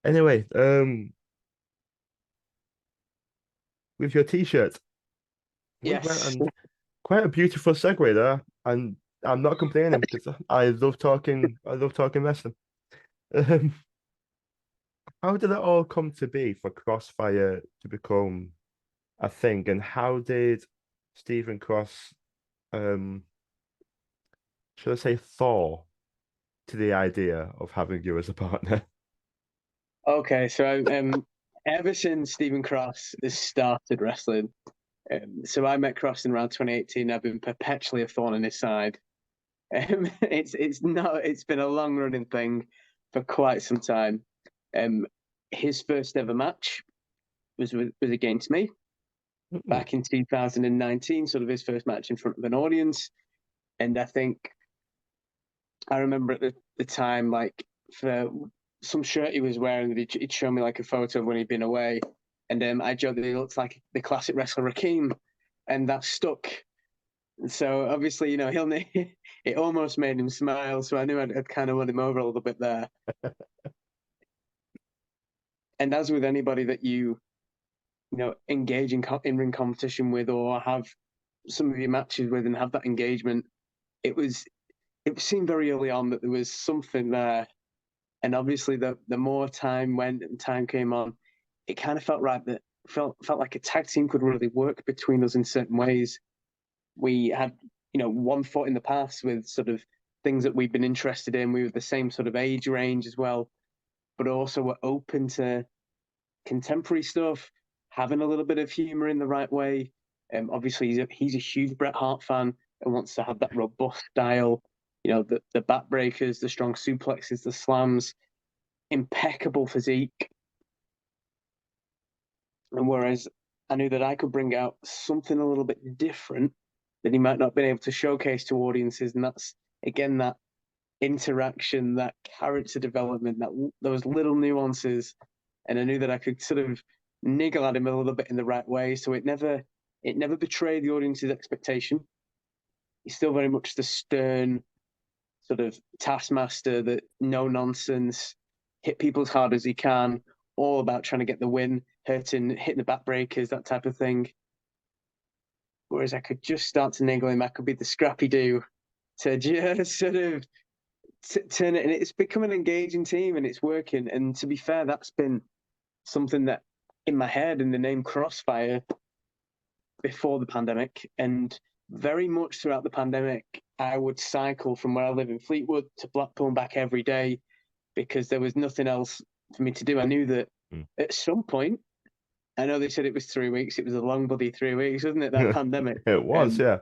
Anyway, with your t-shirt, we went Yes. on quite a beautiful segue there, and I'm not complaining because I love talking. I love talking wrestling. Um, how did it all come to be for Crossfire to become a thing, and how did Stephen Cross, um, should I say, thaw to the idea of having you as a partner? Okay, so ever since Stephen Cross has started wrestling, so I met Cross in around 2018. I've been perpetually a thorn in his side. It's been a long running thing for quite some time. Um, his first ever match was against me Mm-mm. back in 2019, sort of his first match in front of an audience. And I think I remember at the time, like for some shirt he was wearing, that he'd show me like a photo of when he'd been away, and I joked that he looks like the classic wrestler Raheem, and that stuck. So obviously, he'll it almost made him smile. So I knew I'd kind of won him over a little bit there. And as with anybody that engage in ring competition with, or have some of your matches with, and have that engagement, it was it seemed very early on that there was something there. And obviously, the more time went and time came on, it kind of felt right that felt like a tag team could really work between us in certain ways. We had, one foot in the past with sort of things that we've been interested in. We were the same sort of age range as well, but also were open to contemporary stuff, having a little bit of humor in the right way. Obviously, he's a huge Bret Hart fan and wants to have that robust style. The backbreakers, the strong suplexes, the slams, impeccable physique. And whereas I knew that I could bring out something a little bit different that he might not have been able to showcase to audiences, and that's again that interaction, that character development, those little nuances, and I knew that I could sort of niggle at him a little bit in the right way, so it never betrayed the audience's expectation. He's still very much the stern sort of taskmaster that no nonsense, hit people as hard as he can, all about trying to get the win, hitting the backbreakers, that type of thing. Whereas I could just start to niggle him, I could be the scrappy do to just sort of turn it, and it's become an engaging team and it's working. And to be fair, that's been something that in my head in the name Crossfire before the pandemic, and very much throughout the pandemic, I would cycle from where I live in Fleetwood to Blackpool and back every day because there was nothing else for me to do. I knew that Mm. at some point, I know they said it was 3 weeks. It was a long bloody 3 weeks, wasn't it? That pandemic. It was, Um, yeah.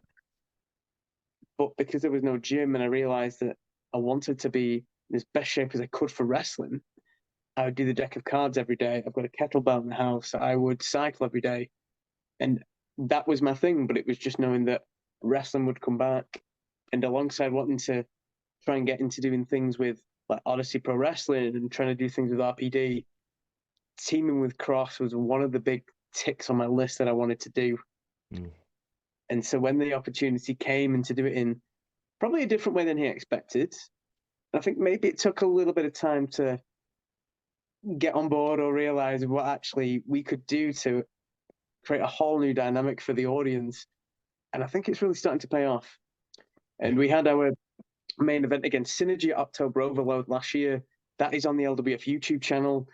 but because there was no gym, and I realised that I wanted to be in as best shape as I could for wrestling, I would do the deck of cards every day. I've got a kettlebell in the house. I would cycle every day, and that was my thing. But it was just knowing that wrestling would come back, and alongside wanting to try and get into doing things with like Odyssey Pro Wrestling and trying to do things with RPD, teaming with Cross was one of the big ticks on my list that I wanted to do. Mm. And so when the opportunity came and to do it in probably a different way than he expected, I think maybe it took a little bit of time to get on board or realize what actually we could do to create a whole new dynamic for the audience. And I think it's really starting to pay off. And we had our main event against Synergy at October Overload last year. That is on the LWF YouTube channel.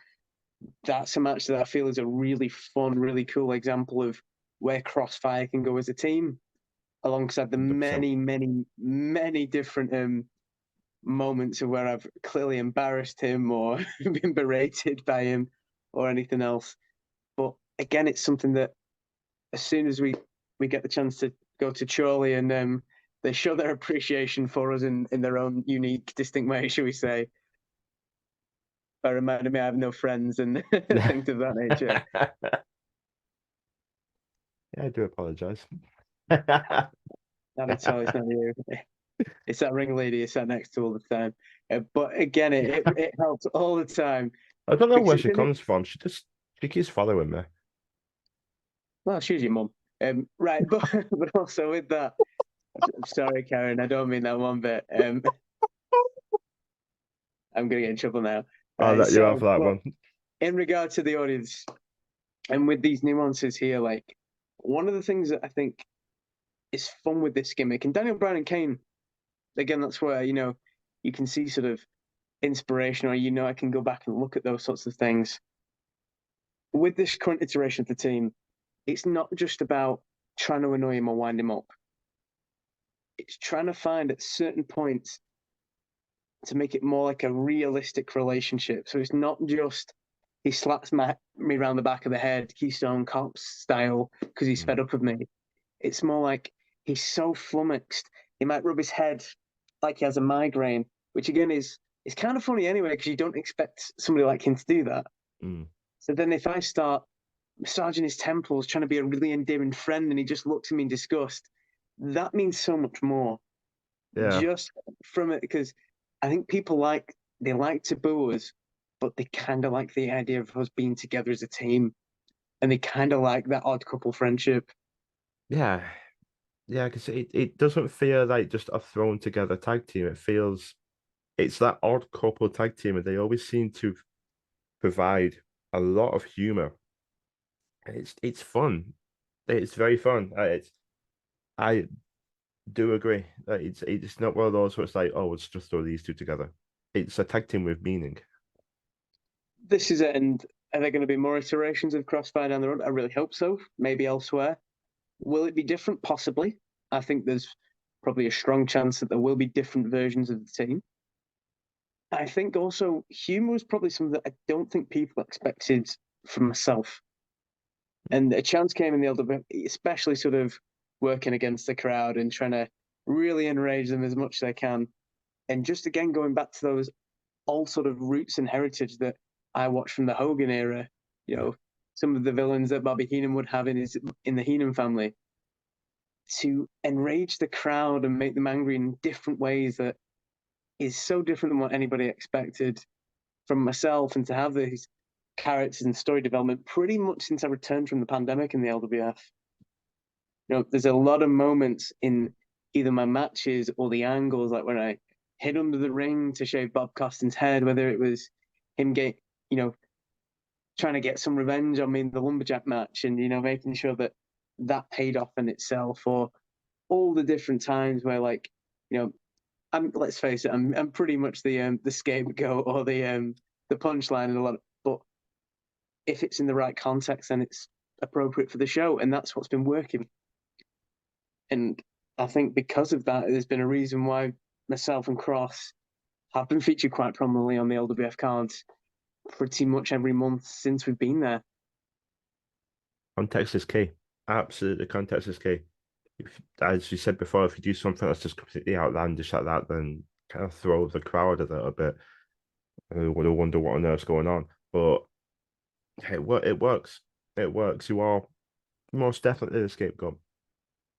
That's a match that I feel is a really fun, really cool example of where Crossfire can go as a team, alongside the 100%. many, many, many different moments of where I've clearly embarrassed him or been berated by him or anything else. But again, it's something that as soon as we get the chance to go to Chorley and they show their appreciation for us in their own unique, distinct way, shall we say, by reminding me I have no friends and things of that nature. Yeah, I do apologize. Not at all. It's not you. It's that ring lady you sat next to all the time. But again, it helps all the time I don't know because where it's she in it. comes from. She keeps following me. Well, she's your mum. Right, but but also with that, I'm sorry, Karen. I don't mean that one bit. I'm gonna get in trouble now. I'll Right, let you so have that but one. in regard to the audience, and with these nuances here, like one of the things that I think is fun with this gimmick, and Daniel Bryan and Kane, again, that's where you can see sort of inspiration, or I can go back and look at those sorts of things. With this current iteration of the team, it's not just about trying to annoy him or wind him up. It's trying to find at certain points to make it more like a realistic relationship. So it's not just he slaps me around the back of the head, Keystone Cops style, because he's fed up with me. It's more like he's so flummoxed. He might rub his head like he has a migraine, which again is kind of funny anyway, because you don't expect somebody like him to do that. So then if I start massaging his temples, trying to be a really endearing friend, and he just looks at me in disgust, that means so much more. Yeah. Just from it, because I think people like to boo us, but they kind of like the idea of us being together as a team, and they kind of like that odd couple friendship. Yeah. Yeah, because it doesn't feel like just a thrown together tag team. It feels it's that odd couple tag team, and they always seem to provide a lot of humor. It's fun. It's very fun. I do agree that it's not one of those where it's like, oh, let's just throw these two together. It's a tag team with meaning. This is it, and are there going to be more iterations of Crossfire down the road? I really hope so. Maybe elsewhere. Will it be different? Possibly. I think there's probably a strong chance that there will be different versions of the team. I think also humor was probably something that I don't think people expected from myself. And a chance came in the elder, especially sort of working against the crowd and trying to really enrage them as much as I can. And just again, going back to those old sort of roots and heritage that I watched from the Hogan era, some of the villains that Bobby Heenan would have in the Heenan family, to enrage the crowd and make them angry in different ways that is so different than what anybody expected from myself, and to have these characters and story development pretty much since I returned from the pandemic in the LWF. There's a lot of moments in either my matches or the angles, like when I hid under the ring to shave Bob Costin's head, whether it was him trying to get some revenge on me in the lumberjack match, and making sure that paid off in itself, or all the different times where let's face it, I'm pretty much the scapegoat or the punchline in a lot. But if it's in the right context, then it's appropriate for the show, and that's what's been working. And I think because of that, there's been a reason why myself and Cross have been featured quite prominently on the LWF cards pretty much every month since we've been there. Context is key. Absolutely, context is key. As you said before, if you do something that's just completely outlandish like that, then kind of throw the crowd a little bit. They'll wonder what on earth's going on. But hey, it works. It works. You are most definitely the scapegoat.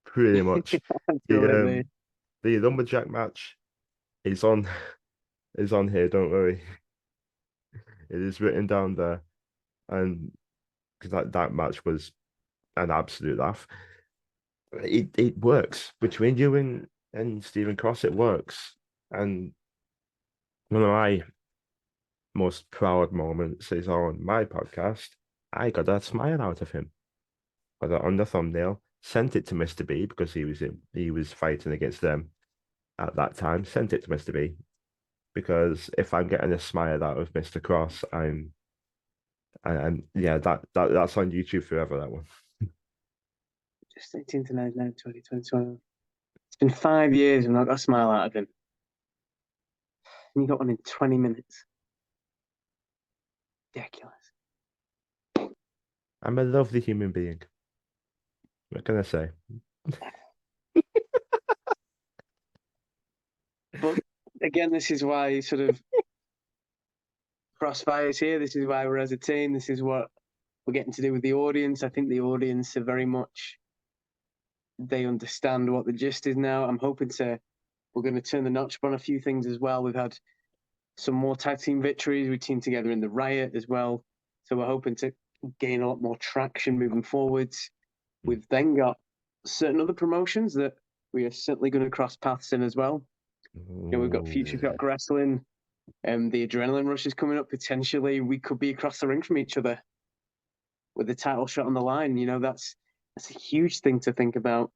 Pretty much. Absolutely. The lumberjack match is on is on here, don't worry. It is written down there. And because that match was an absolute laugh. It works between you and Stephen Cross. It works, and one of my most proud moments is on my podcast. I got a smile out of him. Got it on the thumbnail. Sent it to Mr. B because he was fighting against them at that time. Sent it to Mr. B because if I'm getting a smile out of Mr. Cross, and yeah, that's on YouTube forever. That one. Just 18th to 99, 2021. It's been 5 years and I got a smile out of him. And you got one in 20 minutes. Ridiculous. I'm a lovely human being. What can I say? But again, this is why sort of Crossfire is here. This is why we're as a team. This is what we're getting to do with the audience. I think the audience are very much, they understand what the gist is now. I'm hoping we're going to turn the notch on a few things as well. We've had some more tag team victories. We teamed together in the Riot as well. So we're hoping to gain a lot more traction moving forwards. We've then got certain other promotions that we are certainly going to cross paths in as well. We've got Futureshock Wrestling. The adrenaline rush is coming up. Potentially, we could be across the ring from each other with the title shot on the line. That's a huge thing to think about.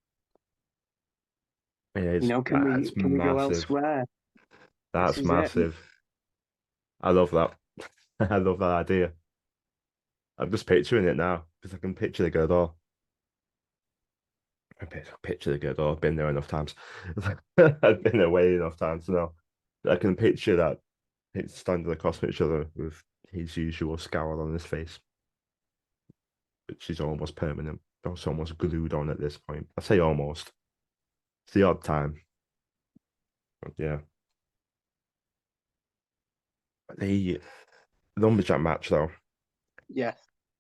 It is. Can That's we go massive. elsewhere? This That's is it. massive. I love that. I love that idea. I'm just picturing it now because I can picture the Godot. I picture the Godot. I've been there enough times. I've been away enough times to know. I can picture that it's standing across from each other with his usual scowl on his face, which is almost permanent. It's almost glued on at this point. I say almost. It's the odd time. But yeah. The lumberjack match though. Yeah.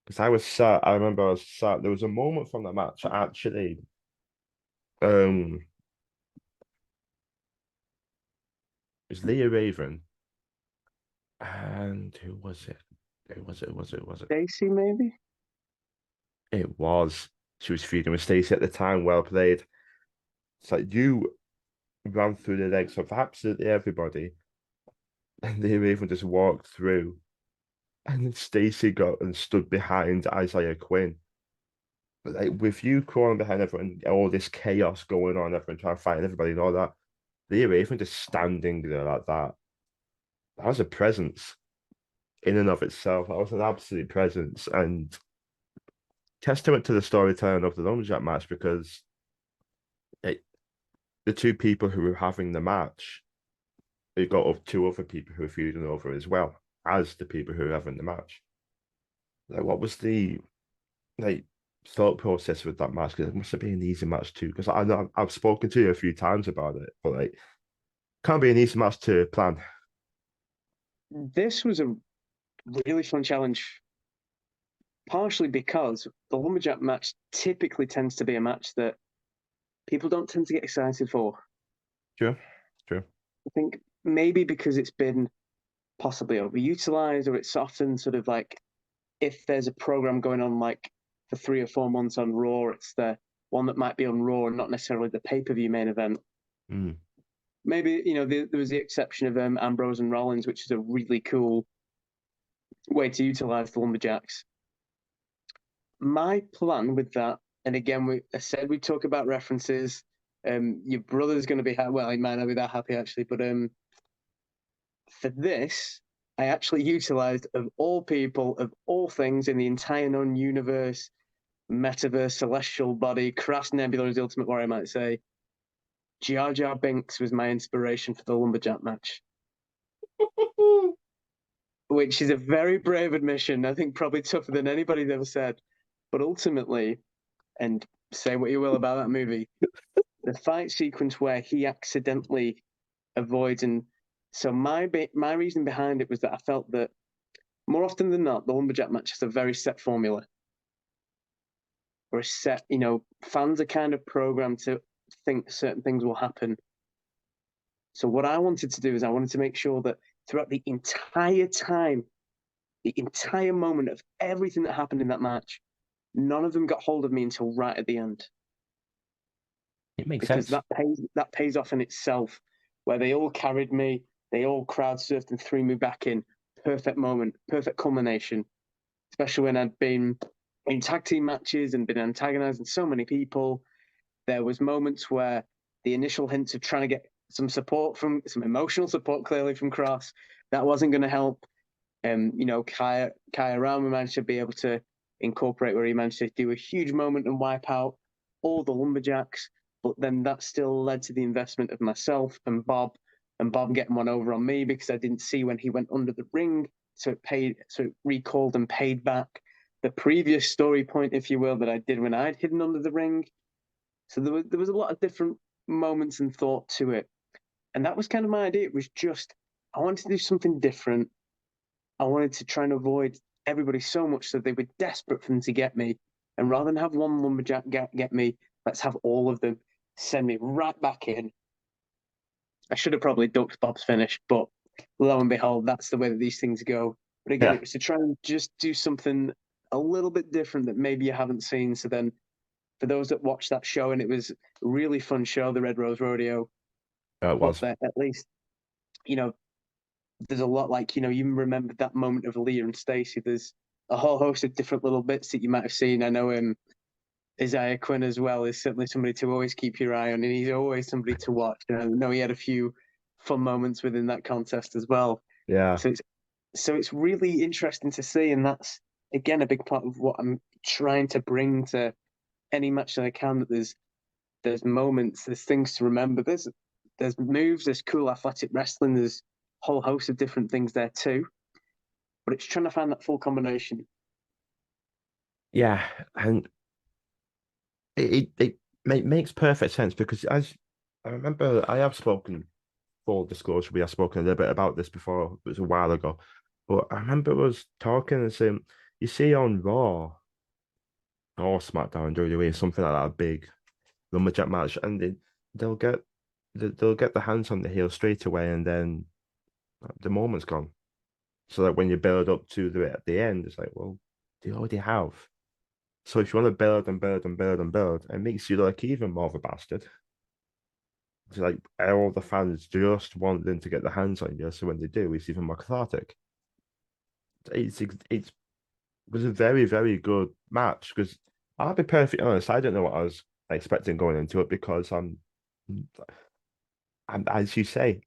Because I was sat, I remember I was sat, there was a moment from the match actually, it was Leah Raven and who was it? Who was it? Stacy, maybe? It was. She was feuding with Stacey at the time. Well played. It's like you ran through the legs of absolutely everybody, and Leah Raven just walked through, and then Stacey got and stood behind Isaiah Quinn. But like with you crawling behind everyone, all this chaos going on, everyone trying to fight everybody and all that, Leah Raven just standing there like that. That was a presence in and of itself. That was an absolute presence and testament to the storytelling of the lumberjack match because it, the two people who were having the match, we got up two other people who were feuding over as well as the people who were having the match. Like, what was the like thought process with that match? Because it must have been an easy match too. Because I know I've spoken to you a few times about it, but like, can't be an easy match to plan. This was a really fun challenge, partially because the lumberjack match typically tends to be a match that people don't tend to get excited for. True, true. I think maybe because it's been possibly overutilized, or it's often sort of like if there's a program going on like for 3 or 4 months on Raw, it's the one that might be on Raw and not necessarily the pay-per-view main event. Mm. Maybe there was the exception of Ambrose and Rollins, which is a really cool way to utilize the lumberjacks. My plan with that, and again, I said we talk about references. Your brother's going to be well, he might not be that happy actually, but for this, I actually utilized of all people, of all things in the entire known universe, metaverse, celestial body, Crass Nebula is the Ultimate Warrior, I might say. Jar Jar Binks was my inspiration for the lumberjack match, which is a very brave admission. I think probably tougher than anybody's ever said. But ultimately, and say what you will about that movie, the fight sequence where he accidentally avoids, and so my reason behind it was that I felt that more often than not, the lumberjack match is a very set formula, or a set. Fans are kind of programmed to think certain things will happen. So what I wanted to do is I wanted to make sure that throughout the entire time, the entire moment of everything that happened in that match, none of them got hold of me until right at the end. It makes Because sense. that pays off in itself, where they all carried me, they all crowd surfed and threw me back in. Perfect moment, perfect culmination. Especially when I'd been in tag team matches and been antagonizing so many people. There was moments where the initial hints of trying to get some emotional support clearly from Cross, that wasn't going to help. Kaya Rama managed to be able to incorporate where he managed to do a huge moment and wipe out all the lumberjacks, but then that still led to the investment of myself and Bob getting one over on me because I didn't see when he went under the ring, so it recalled and paid back the previous story point, if you will, that I did when I'd hidden under the ring. So there was a lot of different moments and thought to it, and that was kind of my idea. It was just I wanted to do something different. I wanted to try and avoid everybody so much that they were desperate for them to get me. And rather than have one lumberjack get me, let's have all of them send me right back in. I should have probably ducked Bob's finish, but lo and behold, that's the way that these things go. But again, Yeah. it was to try and just do something a little bit different that maybe you haven't seen. So then, for those that watched that show, and it was a really fun show, the Red Rose Rodeo, It but was. that at least, you know, there's a lot like, you remember that moment of Leah and Stacey. There's a whole host of different little bits that you might have seen. I know Isaiah Quinn as well is certainly somebody to always keep your eye on, and he's always somebody to watch. And I know he had a few fun moments within that contest as well. Yeah, So it's really interesting to see, and that's again a big part of what I'm trying to bring to any match that I can. That there's moments, there's things to remember. There's moves, there's cool athletic wrestling, there's a whole host of different things there too. But it's trying to find that full combination. yeah, and it makes perfect sense because as I remember, I have spoken full disclosure, we have spoken a little bit about this before. It was a while ago, but I remember us talking and saying, you see on Raw or SmackDown, WWE, something like that, a big lumberjack match, and they'll get they'll get the hands on the heel straight away, and then the moment's gone. So that when you build up to at the end, it's like, well, they already have. So if you want to build and build and build and build, it makes you look even more of a bastard. It's like all the fans just want them to get their hands on you, so when they do, it's even more cathartic. It was a very, very good match because I'll be perfectly honest, I don't know what I was expecting going into it because I'm as you say,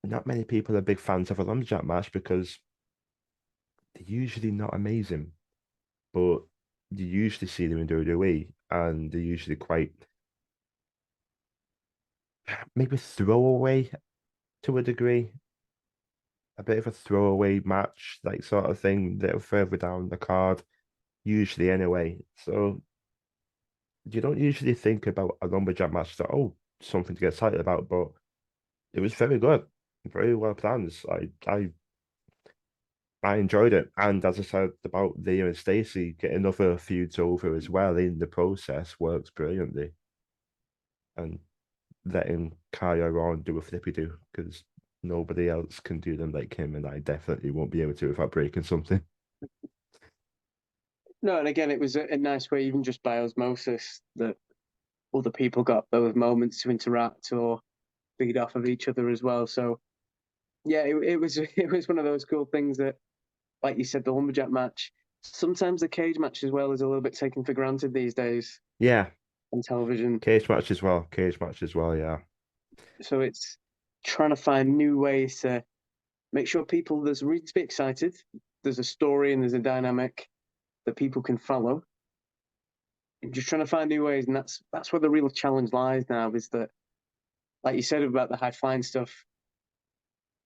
not many people are big fans of a lumberjack match because they're usually not amazing, but you usually see them in WWE and they're usually quite maybe throwaway to a degree, a bit of a throwaway match, like sort of thing, little further down the card, usually anyway. So you don't usually think about a lumberjack match that, oh, something to get excited about, but it was very good, very well planned. I enjoyed it. And as I said about Leo and Stacey, getting other feuds over as well in the process works brilliantly. And letting Kaya Ron do a flippy do because nobody else can do them like him, and I definitely won't be able to without breaking something. No, and again, it was a nice way, even just by osmosis, that other people got those moments to interact or feed off of each other as well. So yeah, it was it was one of those cool things that, like you said, the lumberjack match. Sometimes the cage match as well is a little bit taken for granted these days Yeah, on television. cage match as well. Cage match as well. Yeah. So it's trying to find new ways to make sure people there's a reason to be excited. There's a story and there's a dynamic that people can follow. And just trying to find new ways, and that's where the real challenge lies now. Is that, like you said about the high flying stuff,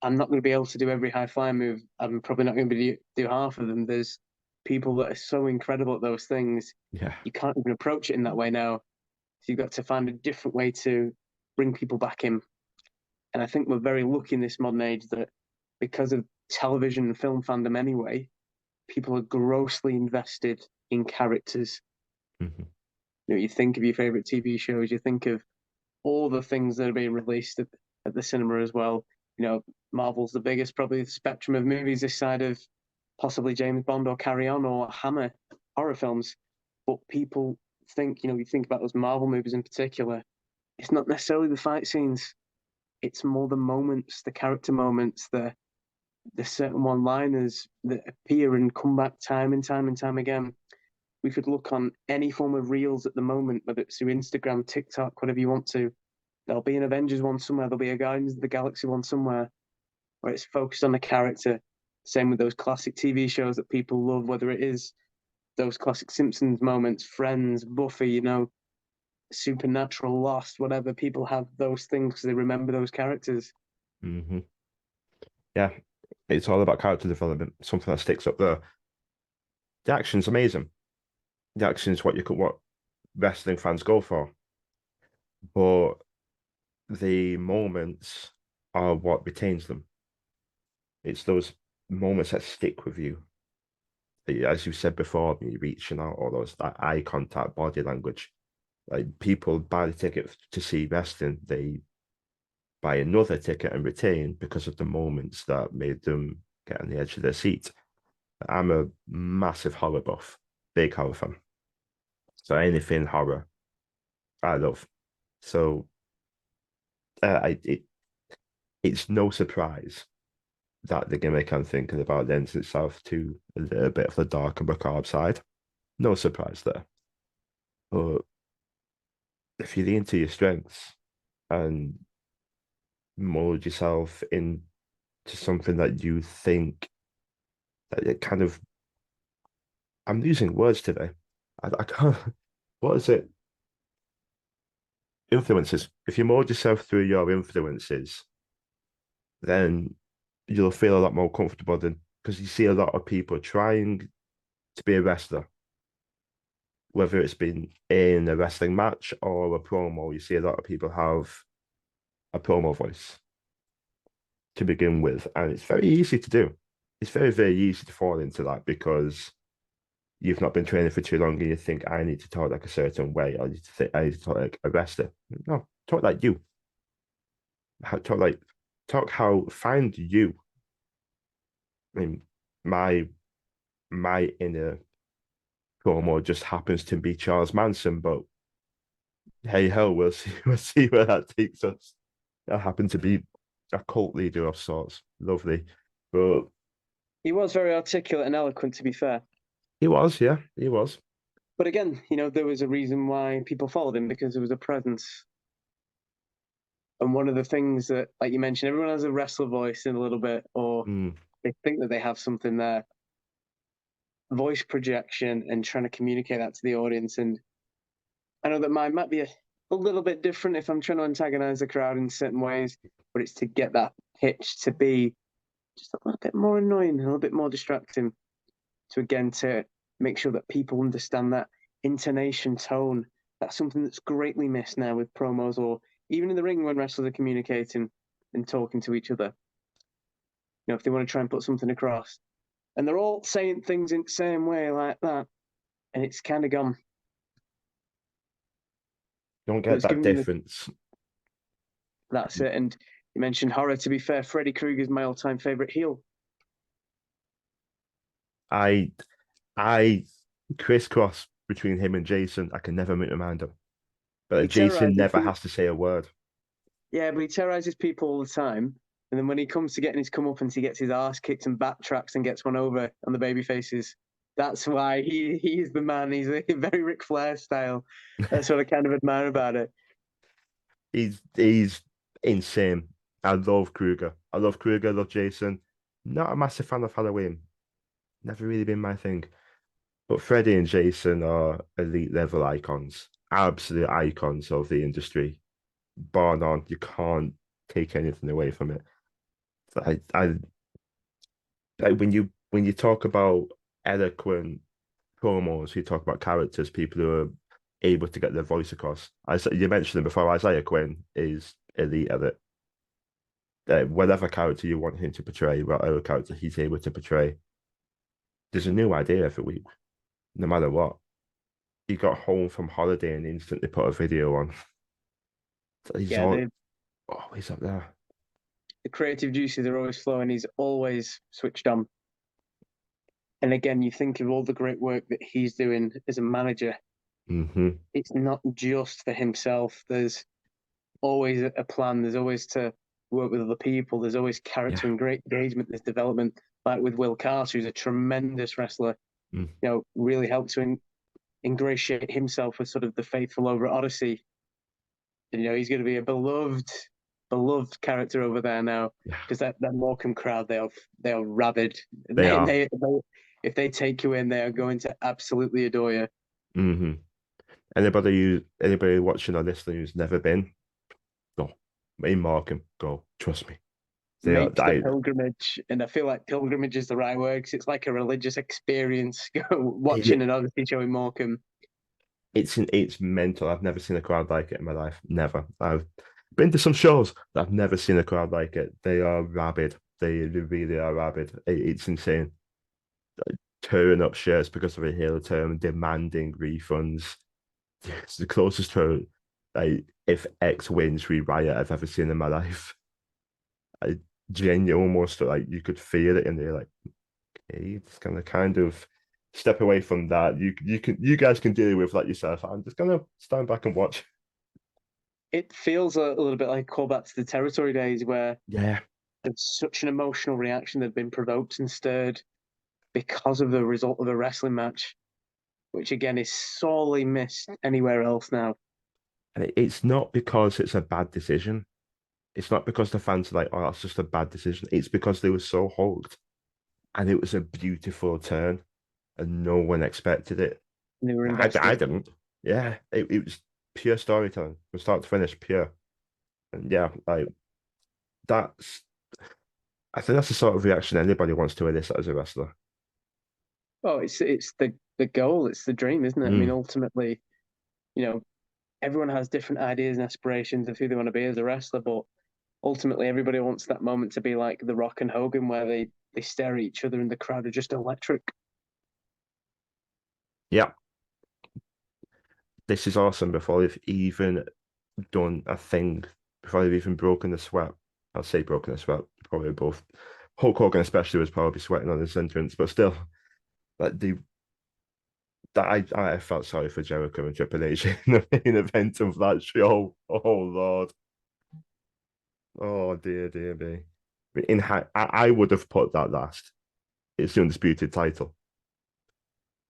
I'm not going to be able to do every high flying move. I'm probably not going to be do half of them. There's people that are so incredible at those things. Yeah. You can't even approach it in that way now. So you've got to find a different way to bring people back in. And I think we're very lucky in this modern age that because of television and film fandom anyway, people are grossly invested in characters. Hmm. You think of your favorite TV shows, you think of all the things that are being released at the cinema as well. Marvel's the biggest, probably the spectrum of movies this side of possibly James Bond or Carry On or Hammer horror films. But people think, you think about those Marvel movies in particular, it's not necessarily the fight scenes. It's more the moments, the character moments, the certain one-liners that appear and come back time and time and time again. We could look on any form of reels at the moment, whether it's through Instagram, TikTok, whatever you want to. There'll be an Avengers one somewhere. There'll be a Guardians of the Galaxy one somewhere where it's focused on a character. Same with those classic TV shows that people love, whether it is those classic Simpsons moments, Friends, Buffy, Supernatural, Lost, whatever. People have those things because they remember those characters. Hmm. Yeah. It's all about character development, something that sticks up there. The action's amazing. The action is what wrestling fans go for. But the moments are what retains them. It's those moments that stick with you. As you said before, you reaching out, all those that eye contact, body language. Like people buy the ticket to see wrestling, they buy another ticket and retain because of the moments that made them get on the edge of their seat. I'm a massive horror buff, big horror fan. So anything horror, I love. So uh, I, it, it's no surprise that the gimmick I'm thinking about lends itself to a little bit of the dark and macabre side. No surprise there. But if you lean into your strengths and mold yourself into something that you think that it kind of, I'm losing words today. I can't, what is it? Influences. If you mold yourself through your influences, then you'll feel a lot more comfortable than because you see a lot of people trying to be a wrestler, whether it's been in a wrestling match or a promo. You see a lot of people have a promo voice to begin with, and it's very easy to do. It's very, very easy to fall into that because you've not been training for too long and you think I need to talk like a certain way. I need to talk like a wrestler. No, talk like you. Talk like talk how find you. I mean, my my inner promo just happens to be Charles Manson, but hey ho, we'll see we'll see where that takes us. I happen to be a cult leader of sorts. Lovely. But He was very articulate and eloquent, to be fair. he was, yeah, he was. But again, there was a reason why people followed him because there was a presence. And one of the things that, like you mentioned, everyone has a wrestler voice in a little bit, or Mm, they think that they have something there. Voice projection and trying to communicate that to the audience. And I know that mine might be a little bit different if I'm trying to antagonize the crowd in certain ways, but it's to get that pitch to be just a little bit more annoying, a little bit more distracting, to make sure that people understand that intonation tone. That's something that's greatly missed now with promos or even in the ring when wrestlers are communicating and talking to each other. If they want to try and put something across. And they're all saying things in the same way like that. And it's kind of gone. don't But get it's that giving them difference. that's it. And you mentioned horror. To be fair, Freddy Krueger's my all-time favorite heel. I I crisscross between him and Jason. I can never make my mind up. But He Jason terrorizes never people. has to say a word. Yeah, but he terrorizes people all the time. And then when he comes to getting his comeuppance, he gets his ass kicked and backtracks and gets one over on the baby faces. That's why he's the man. He's a very Ric Flair style. That's what I kind of admire about it. He's insane. I love Kruger. I love Kruger. I love Jason. Not a massive fan of Halloween. Never really been my thing. But Freddie and Jason are elite level icons, absolute icons of the industry. Bar none. You can't take anything away from it. I like when you talk about eloquent promos, you talk about characters, people who are able to get their voice across. I said you mentioned him before. Isaiah Quinn is elite at it. Whatever character you want him to portray, whatever character he's able to portray, there's a new idea every week, no matter what. He got home from holiday and instantly put a video on. So he's Yeah, always up there. the creative juices are always flowing. He's always switched on. And again, you think of all the great work that he's doing as a manager. Hmm. It's not just for himself. There's always a plan. There's always to work with other people. There's always character Yeah. and great engagement. There's development, like with Will Carter, who's a tremendous wrestler. Mm. Really helped to ingratiate himself with sort of the faithful over at Odyssey. And he's going to be a beloved character over there now Yeah. because that Morecambe crowd they are rabid. They are. If they take you in, they are going to absolutely adore you. Hmm. Anybody watching or listening who's never been, go. In Markham, go. Trust me. They are Make the pilgrimage, and I feel like pilgrimage is the right word because it's like a religious experience watching an Odyssey show in Morecambe. it's mental. I've never seen a crowd like it in my life. Never. I've been to some shows, but I've never seen a crowd like it. They are rabid. They really are rabid. It's insane. Tearing up shirts because of a heel term, demanding refunds. It's the closest to like if X wins, we riot I've ever seen in my life. I genuinely almost like you could feel it in there, like, okay, it's gonna kind of step away from that. You guys can deal with that yourself. I'm just gonna stand back and watch. It feels a little bit like a callback to the territory days where Yeah. There's such an emotional reaction that had been provoked and stirred because of the result of a wrestling match, which again is sorely missed anywhere else now. And it's not because it's a bad decision. It's not because the fans are like, oh, that's just a bad decision. It's because they were so hooked, and it was a beautiful turn, and no one expected it. They were I invested. didn't. Yeah, it was pure storytelling from start to finish, pure. And yeah, like that's I think that's the sort of reaction anybody wants to elicit as a wrestler. Oh, it's the goal, it's the dream, isn't it? I mean, Mm, ultimately, you know, everyone has different ideas and aspirations of who they want to be as a wrestler, but ultimately everybody wants that moment to be like The Rock and Hogan where they stare at each other and the crowd are just electric. yeah, this is awesome. Before they've even done a thing, before they've even broken the sweat, I'll say broken the sweat. Probably both. Hulk Hogan especially was probably sweating on his entrance, but still, like the that I felt sorry for Jericho and Triple H in the main event of that show. Oh Lord. Oh dear, dear me. I would have put that last. It's the undisputed title,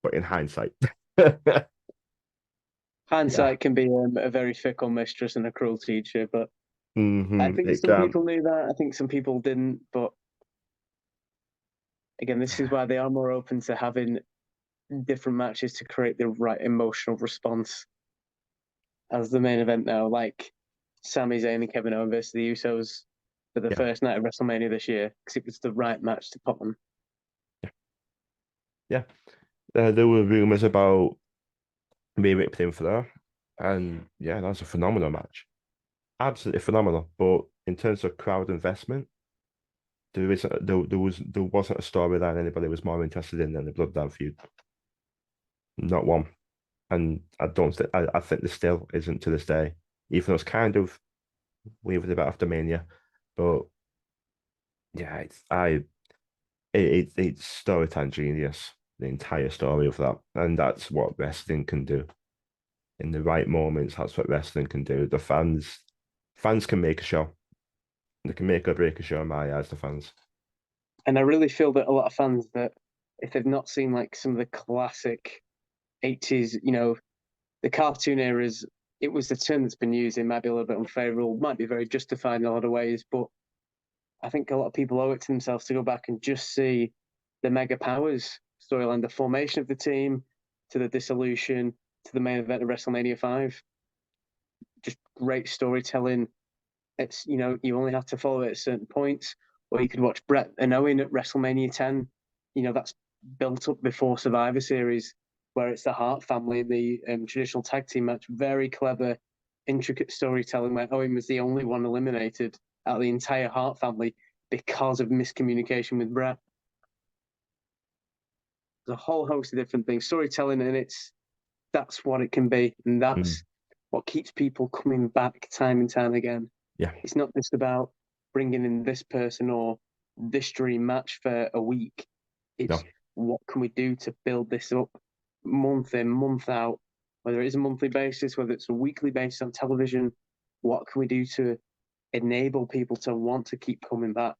but in hindsight, yeah, Hindsight can be a very fickle mistress and a cruel teacher, but I think it some people knew that. I think some people didn't, but again, this is why they are more open to having different matches to create the right emotional response as the main event now, like Sami Zayn and Kevin Owens versus the Usos for the yeah, first night of WrestleMania this year because it was the right match to put on. yeah. There were rumors about me ripped in for that, and yeah, that was a phenomenal match, absolutely phenomenal. But in terms of crowd investment, there wasn't a storyline anybody was more interested in than the Bloodline feud. Not one. And I think there still isn't to this day. Even though it's kind of wavered about after Mania, but yeah, it's storytelling genius. The entire story of that, and that's what wrestling can do in the right moments. That's what wrestling can do. The fans can make a show. They can make or break a show in my eyes. The fans. And I really feel that a lot of fans that if they've not seen like some of the classic 80s, the cartoon eras, it was the term that's been used. It might be a little bit unfavorable, might be very justified in a lot of ways, but I think a lot of people owe it to themselves to go back and just see the Mega Powers storyline, the formation of the team, to the dissolution, to the main event of WrestleMania 5. Just great storytelling. It's, you only have to follow it at certain points, or you could watch Brett and Owen at WrestleMania 10. That's built up before Survivor Series, where it's the Hart family in the traditional tag team match. Very clever, intricate storytelling where Owen was the only one eliminated out of the entire Hart family because of miscommunication with Brett. There's a whole host of different things. Storytelling, and that's what it can be, and Mm, that's what keeps people coming back time and time again. yeah, It's not just about bringing in this person or this dream match for a week. no, It's what can we do to build this up month in, month out, whether it is a monthly basis, whether it's a weekly basis on television. What can we do to enable people to want to keep coming back?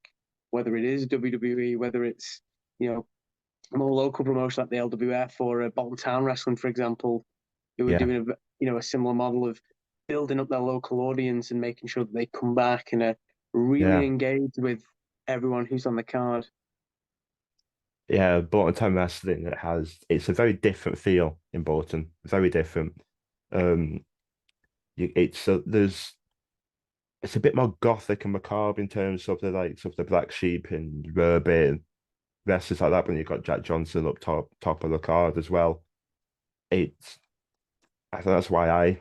Whether it is WWE, whether it's, you know, more local promotion like the LWF or Bolton Town Wrestling, for example, who are yeah, doing a similar model of building up their local audience and making sure that they come back and are really yeah, engaged with everyone who's on the card. yeah. Bolton Town Wrestling it's a very different feel in Bolton, very different. Um, there's it's a bit more gothic and macabre in terms of the likes of the Black Sheep and Rarebit and wrestlers like that. When you've got Jack Johnson up top of the card as well, it's I think that's why I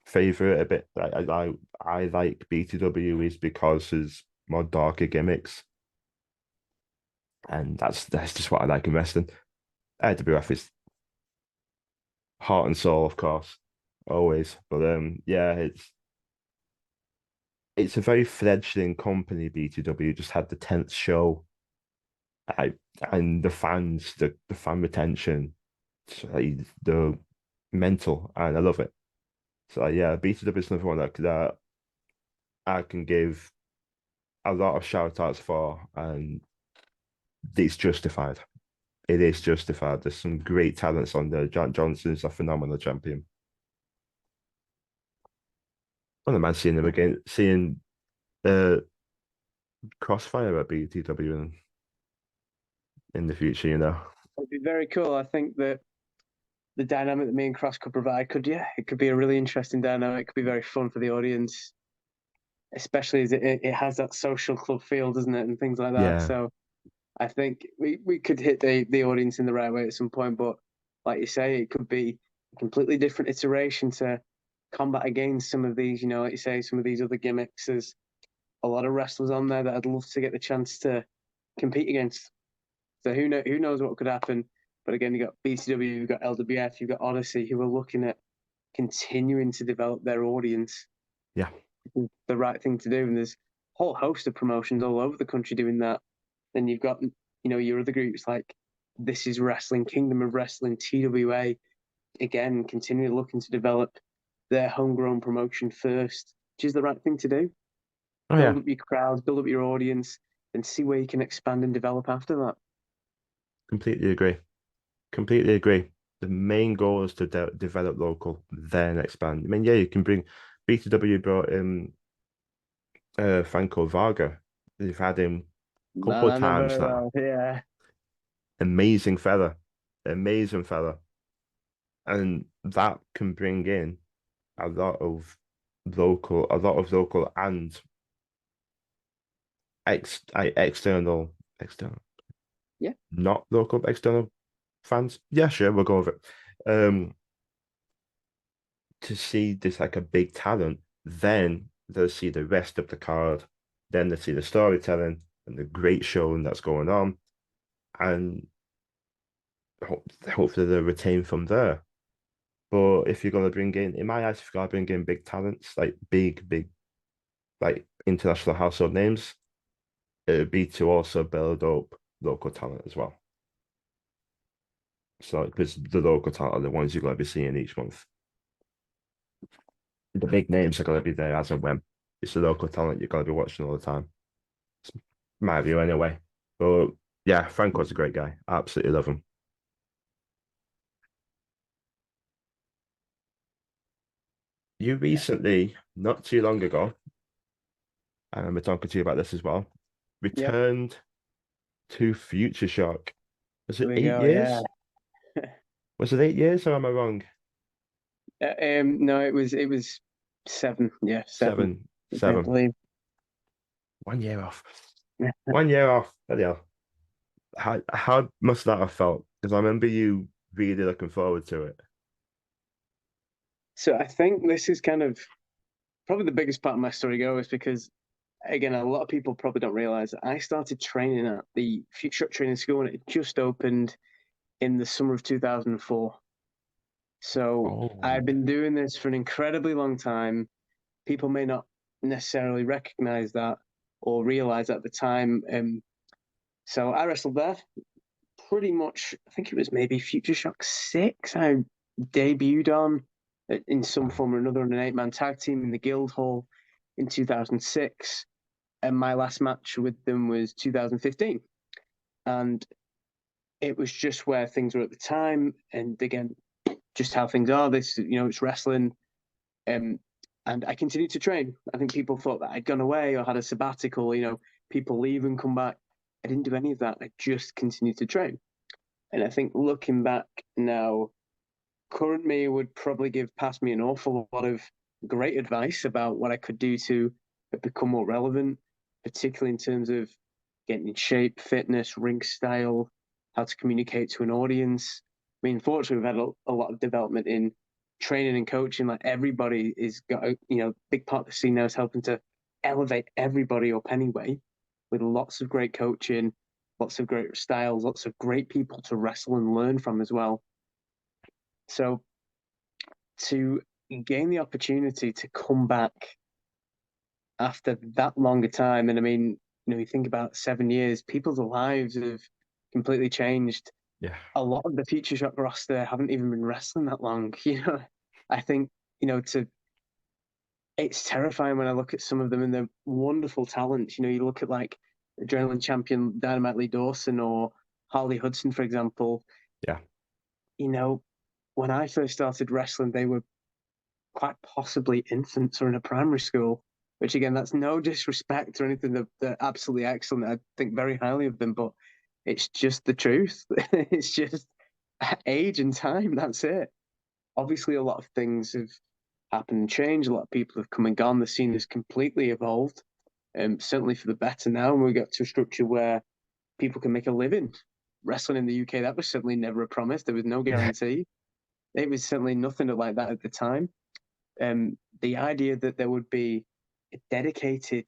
favor it a bit. I like BTW is because there's more darker gimmicks, and that's just what I like in wrestling. AWF is heart and soul, of course, always. But yeah, it's a very fledgling company. BTW just had the 10th show. I and the fans, the fan retention, the mental, and I love it. So yeah, BTW is another one that I can give a lot of shout outs for, and it's justified. It is justified. There's some great talents on there. Jack Johnson's a phenomenal champion. I don't mind seeing him again, seeing uh Crossfire at BTW in the future, you know. It'd be very cool. I think that the dynamic that me and Cross could provide could, yeah, it could be a really interesting dynamic. It could be very fun for the audience, especially as it has that social club feel, doesn't it, and things like that. Yeah. So I think we could hit the audience in the right way at some point. But like you say, it could be a completely different iteration to combat against some of these, like you say, some of these other gimmicks. There's a lot of wrestlers on there that I'd love to get the chance to compete against. So who knows what could happen. But again, you've got BCW, you've got LWF, you've got Odyssey, who are looking at continuing to develop their audience. Yeah. The right thing to do. And there's a whole host of promotions all over the country doing that. Then you've got, your other groups like This Is Wrestling, Kingdom of Wrestling, TWA, again, continuing looking to develop their homegrown promotion first, which is the right thing to do. Oh Build yeah. up your crowds, build up your audience, and see where you can expand and develop after that. Completely agree. Completely agree. The main goal is to develop local, then expand. I mean, yeah, you can bring BTW brought in Franco Varga. They've had him a couple Man, of I know times very now. well. Yeah. Amazing fella. Amazing fella. And that can bring in a lot of local and external, Yeah. not local, external fans. Yeah, sure, we'll go with it. To see this like a big talent, then they'll see the rest of the card, then they see the storytelling and the great showing that's going on, and hopefully they'll retain from there. But if you're going to bring in my eyes, if you're going to bring in big talents, like big, like international household names, it would be to also build up local talent as well. So, because the local talent are the ones you're going to be seeing each month. The big names are going to be there as and when. It's the local talent you're going to be watching all the time. It's my view anyway. But yeah, Franco's a great guy. I absolutely love him. You Yeah. recently, not too long ago, I remember talking to you about this as well, Yep. returned to Futureshock. Was There it we eight go. Yeah. years? Was it 8 years or am I wrong? No, it was 7. Yeah, 7. Seven, I seven. believe. 1 year off. Yeah. 1 year off. Bloody hell. How must that have felt? Because I remember you really looking forward to it. So I think this is kind of probably the biggest part of my story goes because again, a lot of people probably don't realize that I started training at the Futureshock Training School and it just opened in the summer of 2004. So Oh, I've been doing this for an incredibly long time. People may not necessarily recognize that or realize at the time. So I wrestled there pretty much, I think it was maybe Futureshock 6. I debuted on in some wow. form or another on an 8-man tag team in the Guild Hall in 2006. And my last match with them was 2015. And it was just where things were at the time. And again, just how things are. It's wrestling. Um, and I continued to train. I think people thought that I'd gone away or had a sabbatical, people leave and come back. I didn't do any of that. I just continued to train. And I think looking back now, current me would probably give past me an awful lot of great advice about what I could do to become more relevant, particularly in terms of getting in shape, fitness, ring style, how to communicate to an audience. I mean, fortunately, we've had a lot of development in training and coaching. Like everybody is got big part of the scene now is helping to elevate everybody up anyway, with lots of great coaching, lots of great styles, lots of great people to wrestle and learn from as well. So to gain the opportunity to come back after that longer time, and I mean, you think about 7 years, people's lives have completely changed. Yeah. A lot of the Futureshock roster haven't even been wrestling that long. I think to it's terrifying when I look at some of them and their wonderful talents. You look at like Adrenaline champion Dynamite Lee Dawson or Harley Hudson, for example. Yeah. You know, when I first started wrestling, they were quite possibly infants or in a primary school, which again, that's no disrespect or anything. They're absolutely excellent. I think very highly of them, but it's just the truth. It's just age and time. That's it. Obviously, a lot of things have happened and changed. A lot of people have come and gone. The scene has completely evolved, certainly for the better now. And we got to a structure where people can make a living. Wrestling in the UK, that was certainly never a promise. There was no guarantee. It was certainly nothing like that at the time. The idea that there would be a dedicated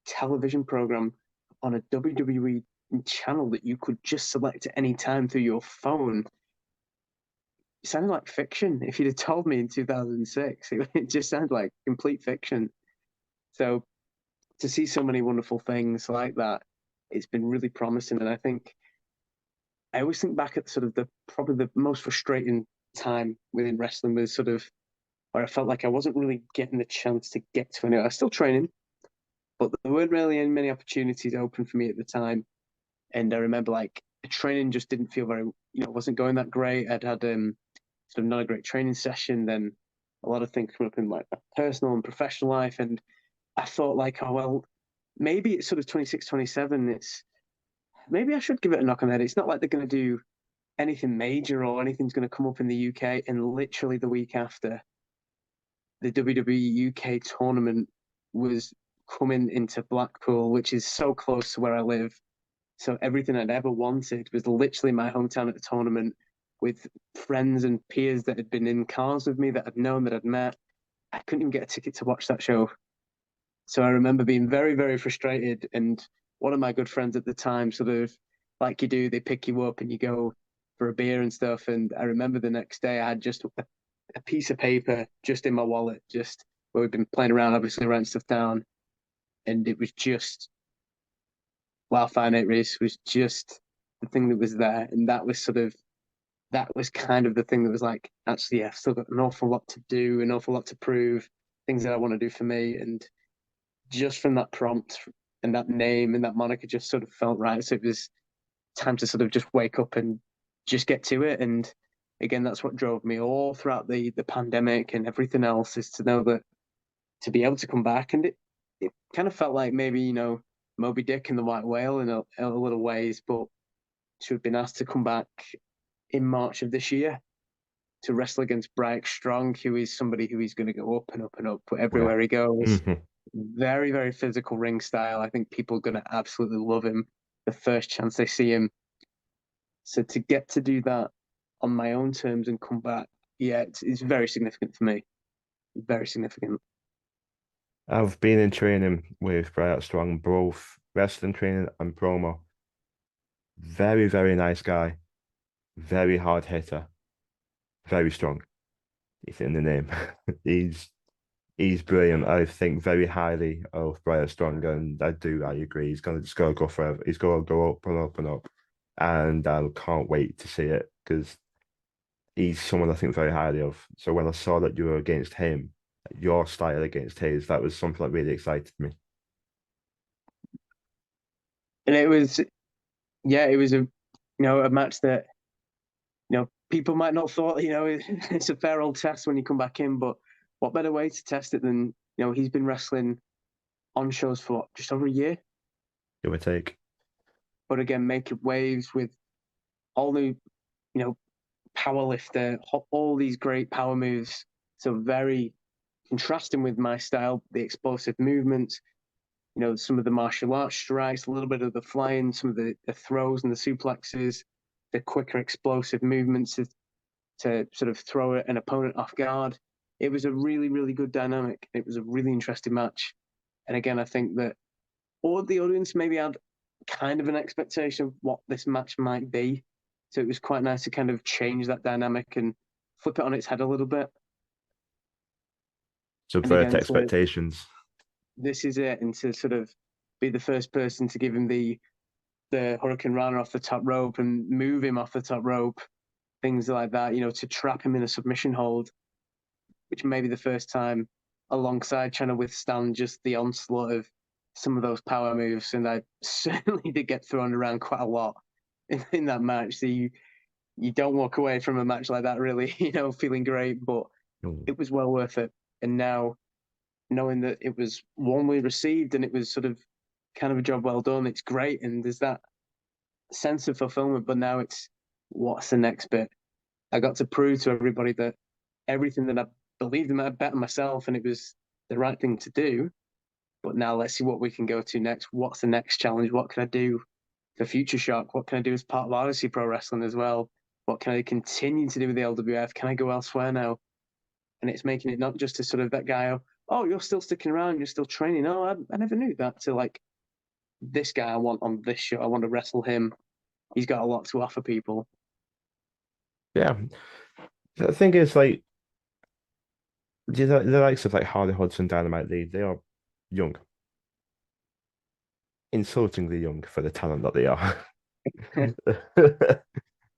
television program on a WWE channel that you could just select at any time through your phone, it sounded like fiction. If you'd have told me in 2006, it just sounded like complete fiction. So to see so many wonderful things like that, it's been really promising. And I always think back at sort of probably the most frustrating time within wrestling was sort of where I felt like I wasn't really getting the chance to get to anywhere. I was still training, but there weren't really many opportunities open for me at the time. And I remember like the training just didn't feel very, wasn't going that great. I'd had sort of not a great training session. Then a lot of things coming up in my personal and professional life. And I thought like, oh, well, maybe it's sort of 26, 27. Maybe I should give it a knock on the head. It's not like they're going to do anything major or anything's going to come up in the UK. And literally the week after, the WWE UK tournament was coming into Blackpool, which is so close to where I live. So everything I'd ever wanted was literally my hometown at the tournament with friends and peers that had been in cars with me, that I'd known, that I'd met. I couldn't even get a ticket to watch that show. So I remember being very, very frustrated. And one of my good friends at the time, sort of like you do, they pick you up and you go for a beer and stuff. And I remember the next day I had just a piece of paper just in my wallet, just where we've been playing around, obviously writing stuff down. And it was just Wildfire Nate Reese was just the thing that was there. And that was kind of the thing that was like, actually, yeah, I've still got an awful lot to do, an awful lot to prove, things that I want to do for me. And just from that prompt and that name and that moniker just sort of felt right. So it was time to sort of just wake up and just get to it. And again, that's what drove me all throughout the pandemic and everything else, is to know that to be able to come back. And it kind of felt like maybe, Moby Dick and the White Whale in a little ways, but to have been asked to come back in March of this year to wrestle against Bryce Strong, who is somebody who is going to go up and up and up everywhere he goes. Mm-hmm. Very, very physical ring style. I think people are going to absolutely love him the first chance they see him. So to get to do that on my own terms and come back, yeah, it's very significant for me. Very significant. I've been in training with Bryce Strong, both wrestling training and promo. Very, very nice guy. Very hard hitter. Very strong. It's in the name. He's brilliant. I think very highly of Bryce Strong, and I agree. He's gonna just go forever. He's gonna go up and up and up. And I can't wait to see it because he's someone I think very highly of. So when I saw that you were against him, your style against his, that was something that really excited me. And it was, yeah, it was a match that, people might not thought, it's a fair old test when you come back in, but what better way to test it than, he's been wrestling on shows for just over a year. Give or take. But again, making waves with all the, power lifter, all these great power moves. So very contrasting with my style, the explosive movements, some of the martial arts strikes, a little bit of the flying, some of the throws and the suplexes, the quicker explosive movements to sort of throw an opponent off guard. It was a really, really good dynamic. It was a really interesting match. And again, I think that all of the audience maybe had kind of an expectation of what this match might be. So it was quite nice to kind of change that dynamic and flip it on its head a little bit. Subvert expectations. This is it, and to sort of be the first person to give him the Hurricane Rana off the top rope and move him off the top rope, things like that, to trap him in a submission hold, which may be the first time alongside trying to withstand just the onslaught of some of those power moves. And I certainly did get thrown around quite a lot in that match. So you don't walk away from a match like that really, feeling great, but Mm. it was well worth it. And now knowing that it was warmly received and it was sort of kind of a job well done, it's great. And there's that sense of fulfillment, but now it's what's the next bit? I got to prove to everybody that everything that I believed in, I bet on myself, and it was the right thing to do. But now let's see what we can go to next. What's the next challenge? What can I do for Futureshock? What can I do as part of Odyssey Pro Wrestling as well? What can I continue to do with the LWF? Can I go elsewhere now? And it's making it not just to sort of that guy, oh, you're still sticking around, you're still training. Oh, I never knew that. To like, this guy I want on this show, I want to wrestle him. He's got a lot to offer people. Yeah. The thing is, like, the likes of like Harley Hudson, Dynamite Lee, they are young, insultingly young for the talent that they are.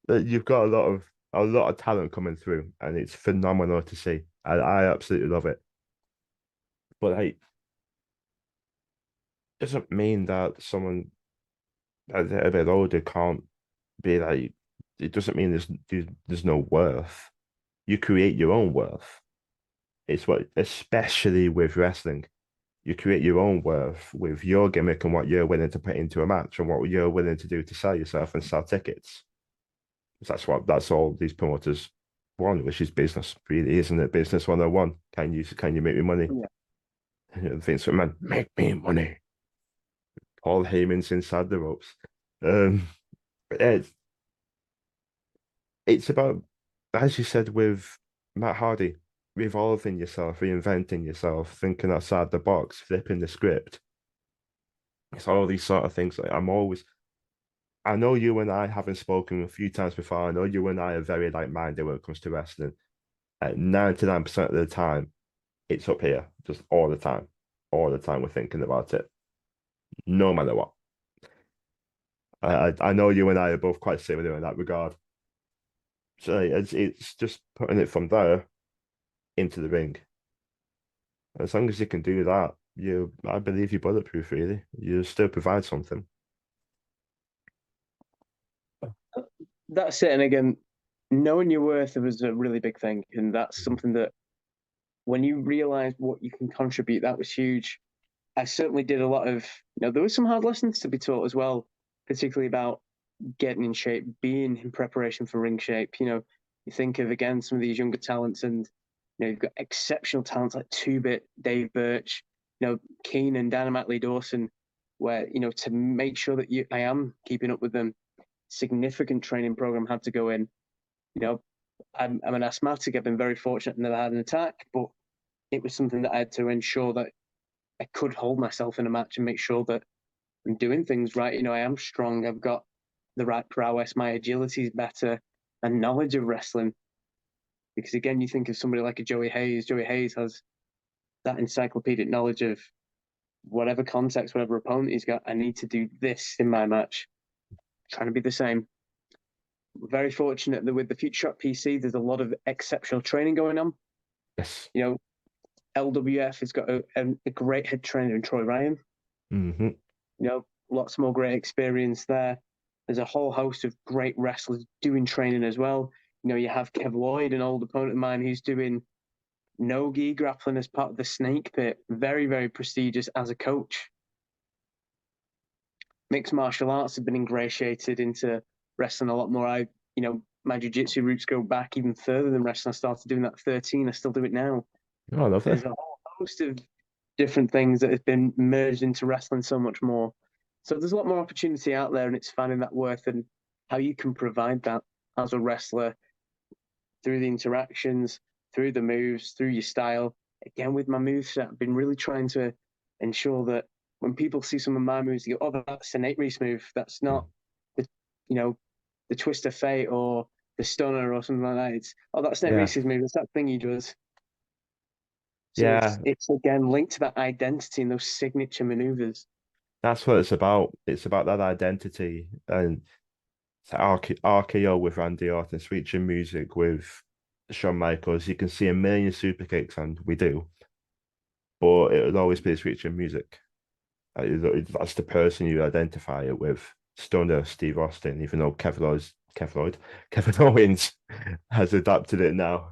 You've got a lot of talent coming through, and it's phenomenal to see. I absolutely love it. But like, doesn't mean that someone that's a bit older can't be like. It doesn't mean there's no worth. You create your own worth. It's what, especially with wrestling, you create your own worth with your gimmick and what you're willing to put into a match and what you're willing to do to sell yourself and sell tickets. That's all these promoters want, which is business, really, isn't it? Business 101. Can you make me money? Yeah. Vince McMahon, make me money. Paul Heyman's inside the ropes. Um, it's it's about, as you said with Matt Hardy, revolving yourself, reinventing yourself, thinking outside the box, flipping the script. It's all these sort of things. Like I know you and I haven't spoken a few times before. I know you and I are very like-minded when it comes to wrestling. At 99% of the time, it's up here, just all the time. All the time we're thinking about it, no matter what. I know you and I are both quite similar in that regard. So it's just putting it from there into the ring. As long as you can do that, I believe you're bulletproof, really. You still provide something. That's it. And again, knowing your worth was a really big thing. And that's Mhm. something that when you realize what you can contribute, that was huge. I certainly did a lot of, there was some hard lessons to be taught as well, particularly about getting in shape, being in preparation for ring shape. You think of again some of these younger talents, and you've got exceptional talents like Two Bit, Dave Birch, Keenan, Dynamite Lee Dawson, where to make sure that I am keeping up with them, significant training program had to go in. You know, I'm an asthmatic. I've been very fortunate, never had an attack, but it was something that I had to ensure that I could hold myself in a match and make sure that I'm doing things right. I am strong. I've got the right prowess. My agility is better, and knowledge of wrestling. Because again, you think of somebody like a Joey Hayes. Joey Hayes has that encyclopedic knowledge of whatever context, whatever opponent he's got. I need to do this in my match. Trying to be the same. We're very fortunate that with the Futureshock PC, there's a lot of exceptional training going on. Yes. LWF has got a great head trainer in Troy Ryan. Hmm. Lots more great experience there. There's a whole host of great wrestlers doing training as well. You have Kev Lloyd, an old opponent of mine, who's doing no-gi grappling as part of the Snake Pit. Very, very prestigious as a coach. Mixed martial arts have been ingratiated into wrestling a lot more. My jiu-jitsu roots go back even further than wrestling. I started doing that at 13. I still do it now. Oh, lovely. There's a whole host of different things that have been merged into wrestling so much more. So there's a lot more opportunity out there, and it's finding that worth and how you can provide that as a wrestler through the interactions, through the moves, through your style. Again, with my moveset, I've been really trying to ensure that when people see some of my moves, they go, "Oh, that's a Nate Reese move. That's not the, you know, the twist of fate or the stunner or something like that. It's that's Nate Yeah. Reese's move. It's that thing he does." So it's Yeah. it's again linked to that identity and those signature maneuvers. That's what it's about. It's about that identity and RKO with Randy Orton, Sweet Chin Music with Shawn Michaels. You can see a million super kicks, and we do. but it would always be his featuring music. That's the person you identify it with. Stoner Steve Austin, even though Kevin Owens has adapted it now.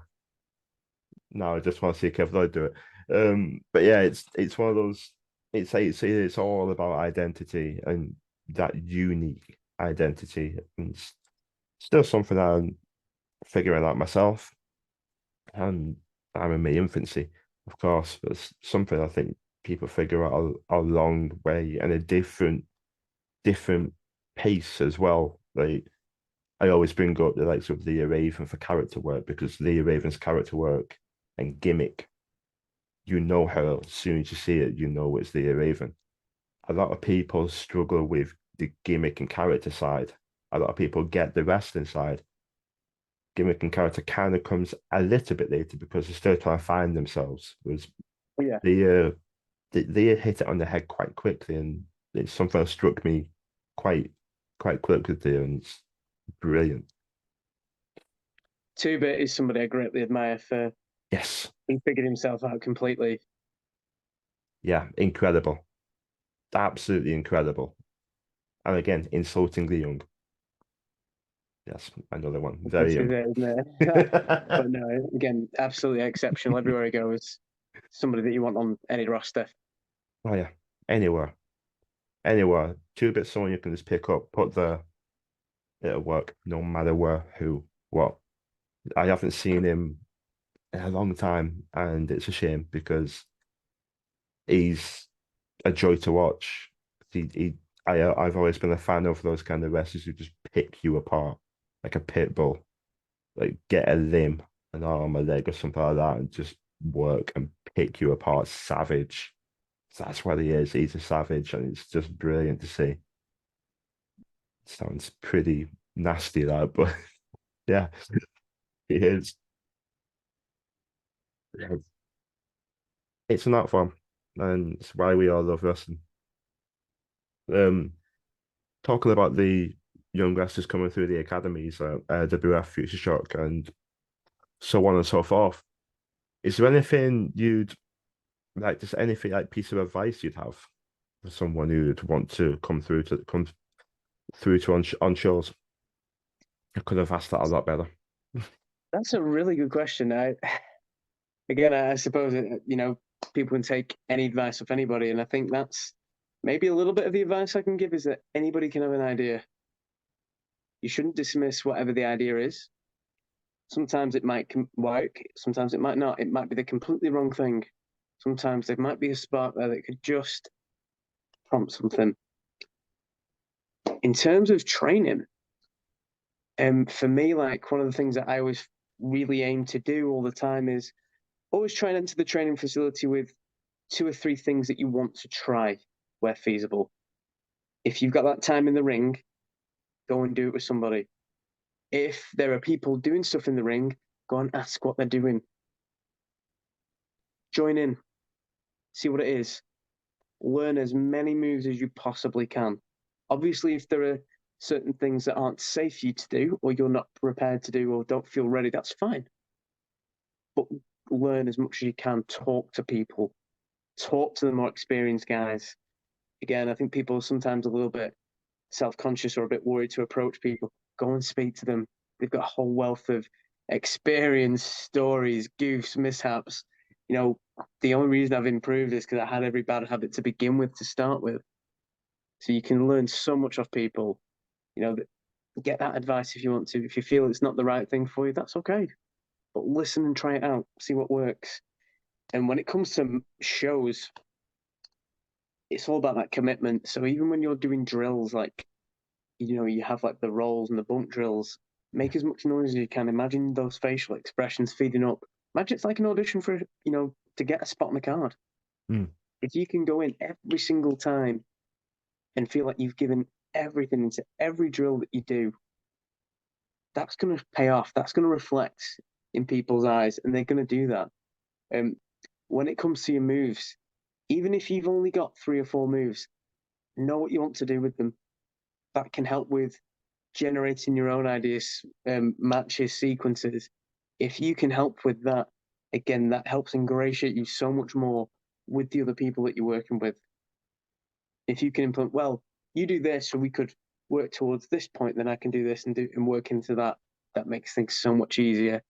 Now I just want to see Kevin Lloyd do it. But yeah, it's one of those. It's all about identity and that unique identity, and it's still something I'm figuring out myself. And I'm in my infancy, of course, but it's something I think people figure out a long way and a different pace as well. Like I always bring up the likes of Leah Raven for character work because Leah Raven's character work and gimmick, you know her as soon as you see it, you know it's Leah Raven. A lot of people struggle with the gimmick and character side. A lot of people get the wrestling side. Gimmick and character kind of comes a little bit later because they're still trying to find themselves. Was Yeah. they hit it on the head quite quickly, and it's something that struck me quite quite quickly there, and it's brilliant. Two-Bit is somebody I greatly admire for Yes, he figured himself out completely. yeah, incredible, absolutely incredible, and again, insultingly young. Yes, another one, very This is young. it, isn't it? But no, again, absolutely exceptional everywhere he goes. Somebody that you want on any roster. Oh yeah, anywhere, anywhere. Two bits someone you can just pick up, put there, it'll work no matter where, who, what. I haven't seen him in a long time, and it's a shame because he's a joy to watch. I've always been a fan of those kind of wrestlers who just pick you apart like a pit bull, like get a limb, an arm, a leg, or something like that, and just work and pick you apart. Savage. So that's what he is. He's a savage, and it's just brilliant to see. Sounds pretty nasty, that, but yeah, he is. Yeah, it's an art form, and it's why we all love wrestling. Um, Talking about the young wrestlers coming through the academies, WF, Futureshock, and so on and so forth. Is there anything you'd like, just anything like piece of advice you'd have for someone who'd want to come through to on shows? I could have asked that a lot better. That's a really good question. I suppose people can take any advice off anybody, and I think that's maybe a little bit of the advice I can give is that anybody can have an idea. You shouldn't dismiss whatever the idea is. Sometimes it might work, sometimes it might not. It might be the completely wrong thing. Sometimes there might be a spark there that could just prompt something. In terms of training, for me, like one of the things that I always really aim to do all the time is always try and enter the training facility with 2 or 3 things that you want to try where feasible. If you've got that time in the ring, go and do it with somebody. If there are people doing stuff in the ring, go and ask what they're doing. Join in, see what it is. Learn as many moves as you possibly can. Obviously, if there are certain things that aren't safe for you to do, or you're not prepared to do, or don't feel ready, that's fine. But learn as much as you can. Talk to people. Talk to the more experienced guys. Again, I think people are sometimes a little bit self-conscious or a bit worried to approach people. Go and speak to them. They've got a whole wealth of experience, stories, goofs, mishaps. The only reason I've improved is because I had every bad habit to begin with to start with. So you can learn so much off people. Get that advice if you want to. If you feel it's not the right thing for you, that's okay. But listen and try it out. See what works. And when it comes to shows, it's all about that commitment. So even when you're doing drills, like you have like the rolls and the bump drills, make as much noise as you can. Imagine those facial expressions feeding up. Imagine it's like an audition for to get a spot on the card. Mm. If you can go in every single time and feel like you've given everything into every drill that you do, that's going to pay off. That's going to reflect in people's eyes, and they're going to do that. When it comes to your moves, even if you've only got 3 or 4 moves, know what you want to do with them. That can help with generating your own ideas, matches, sequences. If you can help with that, again, that helps ingratiate you so much more with the other people that you're working with. If you can implement, well, you do this, so we could work towards this point, then I can do this and work into that. That makes things so much easier.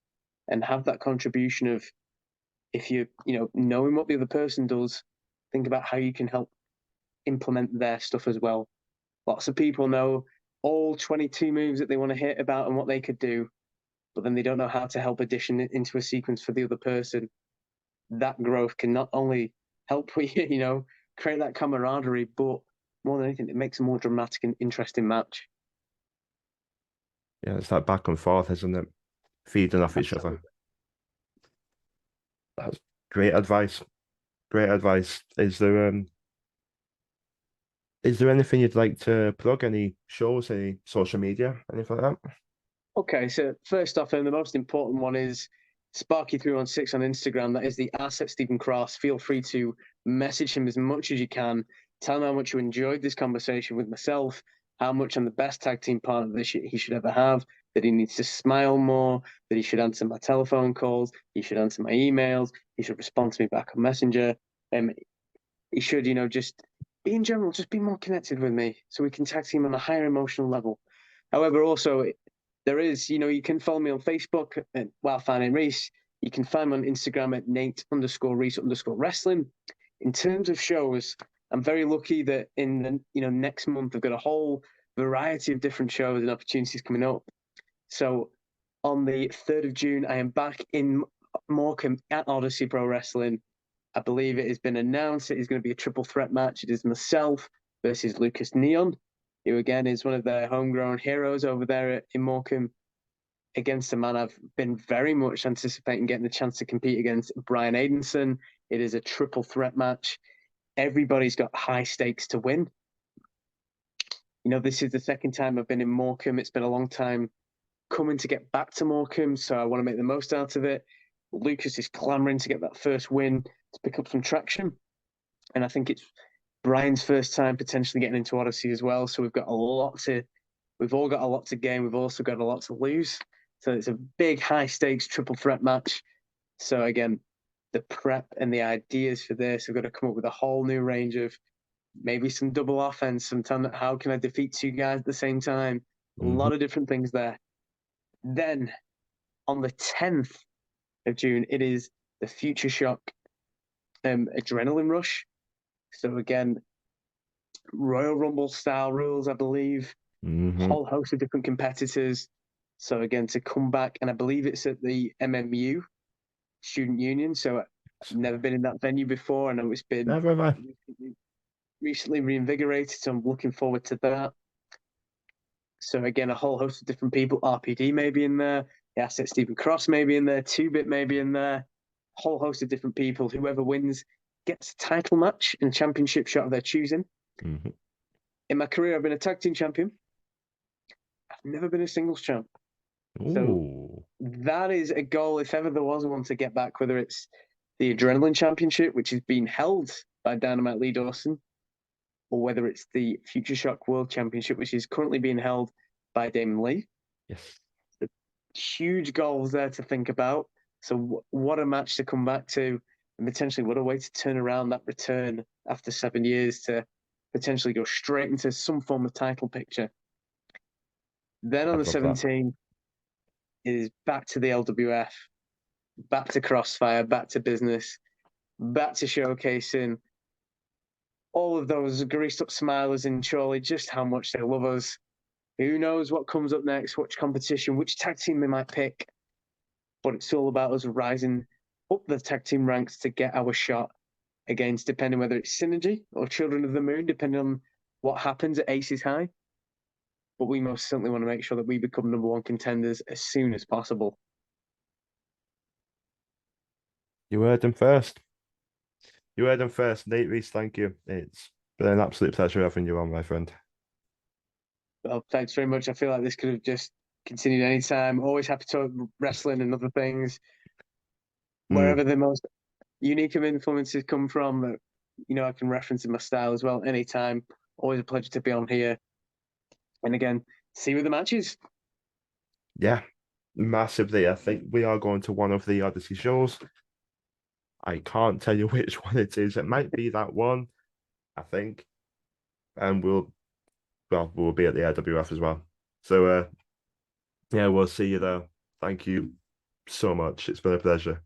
And have that contribution of, if knowing what the other person does, think about how you can help implement their stuff as well. Lots of people know all 22 moves that they want to hit about and what they could do, but then they don't know how to help addition it into a sequence for the other person. That growth can not only help create that camaraderie, but more than anything, it makes a more dramatic and interesting match. Yeah, it's that back and forth, isn't it? Feeding off each other. That's great advice. Great advice. Is there anything you'd like to plug? Any shows, any social media, anything like that? Okay, so first off, and the most important one is Sparky316 on Instagram. That is the asset Stephen Cross. Feel free to message him as much as you can. Tell him how much you enjoyed this conversation with myself, how much I'm the best tag team partner that he should ever have, that he needs to smile more, that he should answer my telephone calls, he should answer my emails, he should respond to me back on Messenger. He should, just be in general, just be more connected with me so we can tag team on a higher emotional level. However, also, there is, you can follow me on Facebook at Nate Reese. You can find me on Instagram at Nate_Reese_wrestling. In terms of shows, I'm very lucky that in the next month I've got a whole variety of different shows and opportunities coming up. So on the 3rd of June, I am back in Morecambe at Odyssey Pro Wrestling. I believe it has been announced it is going to be a triple threat match. It is myself versus Lucas Neon, who again is one of their homegrown heroes over there in Morecambe, against a man I've been very much anticipating getting the chance to compete against, Brian Aidenson. It is a triple threat match. Everybody's got high stakes to win. This is the second time I've been in Morecambe. It's been a long time coming to get back to Morecambe, so I want to make the most out of it. Lucas is clamoring to get that first win to pick up some traction. And I think it's Brian's first time potentially getting into Odyssey as well. So we've all got a lot to gain. We've also got a lot to lose. So it's a big high stakes triple threat match. So again, the prep and the ideas for this, I've got to come up with a whole new range of maybe some double offense, how can I defeat two guys at the same time? A lot of different things there. Then on the 10th of June, it is the Futureshock Adrenaline Rush. So again, Royal Rumble style rules, I believe. Whole host of different competitors. So again, to come back, and I believe it's at the MMU Student Union. So I've never been in that venue before. I know it's been recently reinvigorated, so I'm looking forward to that. So again, a whole host of different people. RPD may be in there. The asset Stephen Cross may be in there. 2-Bit may be in there. A whole host of different people. Whoever wins gets a title match and championship shot of their choosing. In my career, I've been a tag team champion. I've never been a singles champ. So that is a goal, if ever there was one, to get back, whether it's the Adrenaline Championship, which is being held by Dynamite Lee Dawson, or whether it's the Futureshock World Championship, which is currently being held by Damon Lee. Yes. So huge goals there to think about. So what a match to come back to, and potentially what a way to turn around that return after 7 years to potentially go straight into some form of title picture. Then on the 17th, it is back to the LWF, back to Crossfire, back to business, back to showcasing all of those greased up smilers in Chorley, just how much they love us. Who knows what comes up next, which competition, which tag team they might pick. But it's all about us rising up the tag team ranks to get our shot against, depending whether it's Synergy or Children of the Moon, depending on what happens at Aces High. But we most certainly want to make sure that we become number one contenders as soon as possible. You heard them first. You heard them first. Nate Reese, thank you. It's been an absolute pleasure having you on, my friend. Well, thanks very much. I feel like this could have just continued any time. Always happy to talk wrestling and other things. Wherever the most unique of influences come from, that I can reference in my style as well anytime. Always a pleasure to be on here. And again, see you with the matches. Yeah, massively. I think we are going to one of the Odyssey shows. I can't tell you which one it is. It might be that one, I think. And we'll be at the AWF as well. So yeah, we'll see you there. Thank you so much. It's been a pleasure.